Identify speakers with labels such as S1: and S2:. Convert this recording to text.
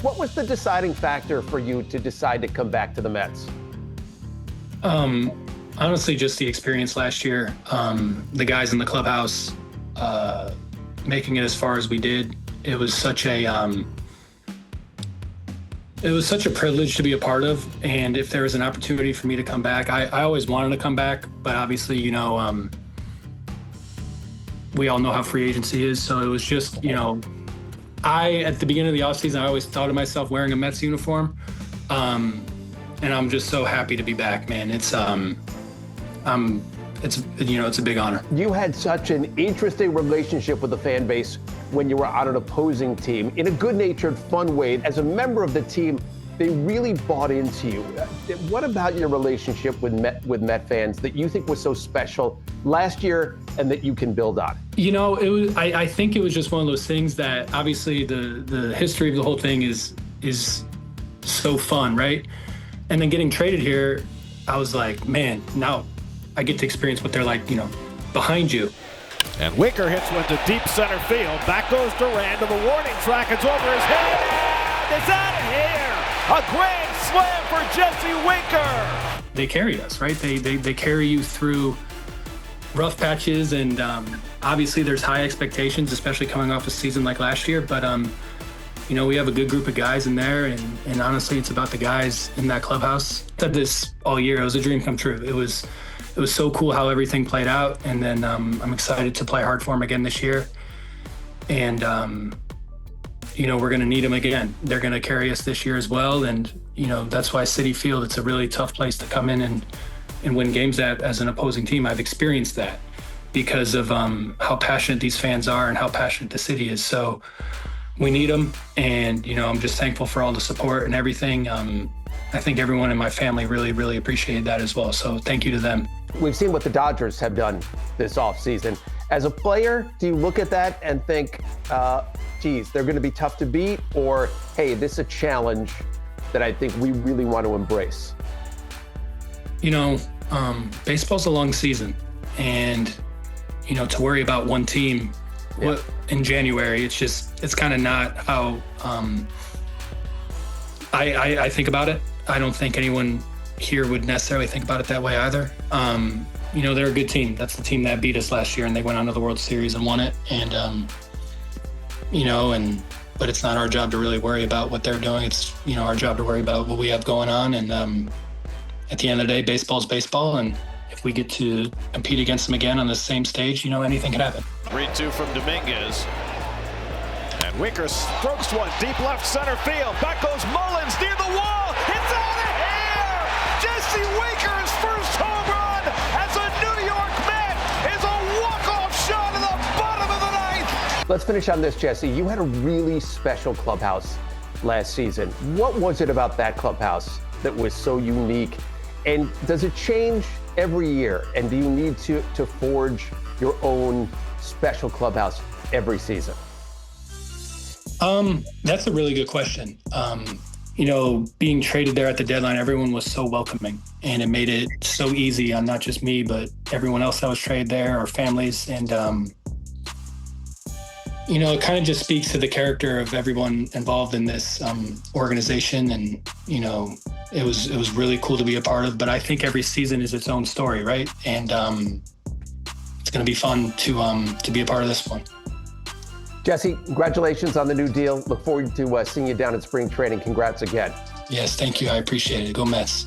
S1: What was the deciding factor for you to decide to come back to the Mets?
S2: Honestly, just the experience last year. The guys in the clubhouse making it as far as we did. It was such a privilege to be a part of. And if there was an opportunity for me to come back, I always wanted to come back. But obviously, we all know how free agency is. So it was just, at the beginning of the offseason, I always thought of myself wearing a Mets uniform. And I'm just so happy to be back, man. It's a big honor.
S1: You had such an interesting relationship with the fan base when you were on an opposing team in a good-natured, fun way. As a member of the team, they really bought into you. What about your relationship with Met fans that you think was so special last year and that you can build on?
S2: I think it was just one of those things that obviously the history of the whole thing is so fun, right? And then getting traded here, I was like, man, now I get to experience what they're like, behind you.
S3: And Winker hits one to deep center field. Back goes Duran to the warning track. It's over his head. And it's out of here. A grand slam for Jesse Winker.
S2: They carry us, right? They carry you through rough patches, and obviously there's high expectations, especially coming off a season like last year. But we have a good group of guys in there, and honestly, it's about the guys in that clubhouse. I said this all year. It was a dream come true. It was so cool how everything played out, and then I'm excited to play hard for them again this year. And we're going to need them again. They're going to carry us this year as well, and that's why Citi Field, it's a really tough place to come in and win games at as an opposing team. I've experienced that because of how passionate these fans are and how passionate the city is. So we need them, and I'm just thankful for all the support and everything. I think everyone in my family really, really appreciated that as well. So thank you to them.
S1: We've seen what the Dodgers have done this offseason. As a player, do you look at that and think, geez, they're going to be tough to beat? Or, hey, this is a challenge that I think we really want to embrace?
S2: Baseball's a long season. And, to worry about one team in January, it's kind of not how I think about it. I don't think anyone here would necessarily think about it that way either. They're a good team. That's the team that beat us last year, and they went on to the World Series and won it. And, but it's not our job to really worry about what they're doing. It's, our job to worry about what we have going on. And at the end of the day, baseball's baseball. And if we get to compete against them again on the same stage, anything could happen.
S3: 3-2 from Dominguez. And Winker strokes one deep left center field. Back goes Mullins near the wall. It's out of here! Jesse Winker's first home run as a New York Met is a walk-off shot in the bottom of the ninth.
S1: Let's finish on this, Jesse. You had a really special clubhouse last season. What was it about that clubhouse that was so unique? And does it change every year? And do you need to forge your own special clubhouse every season?
S2: That's a really good question. Being traded there at the deadline, everyone was so welcoming, and it made it so easy on not just me, but everyone else that was traded there, our families. And, it kind of just speaks to the character of everyone involved in this organization. And, it was really cool to be a part of, but I think every season is its own story, right? And it's going to be fun to be a part of this one.
S1: Jesse, congratulations on the new deal. Look forward to seeing you down at spring training. Congrats again.
S2: Yes, thank you. I appreciate it. Go Mets.